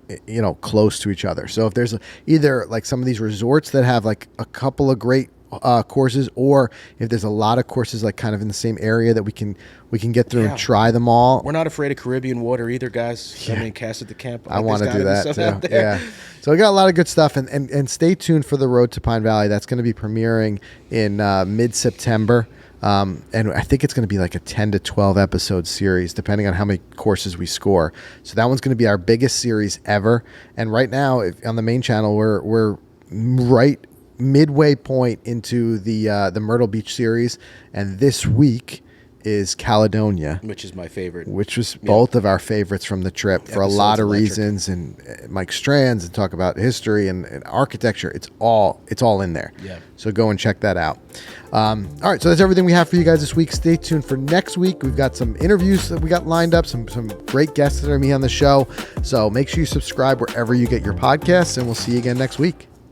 close to each other. So if there's either like some of these resorts that have like a couple of great courses, or if there's a lot of courses like kind of in the same area that we can get through and try them all. We're not afraid of Caribbean water either, guys. Yeah. Cast at the camp. I want to do that too. Yeah. So we got a lot of good stuff, and stay tuned for the Road to Pine Valley. That's going to be premiering in mid-September. And I think it's going to be like a 10 to 12 episode series, depending on how many courses we score. So that one's going to be our biggest series ever. And right now on the main channel, we're right midway point into the Myrtle Beach series. And this week is Caledonia, which is my favorite, which was both of our favorites from the trip for a lot of reasons. And Mike Strands, and talk about history and architecture. It's all in there. Yeah. So go and check that out. All right, so that's everything we have for you guys this week. Stay tuned for next week. We've got some interviews that we got lined up, some great guests that are going to be on the show. So make sure you subscribe wherever you get your podcasts, and we'll see you again next week.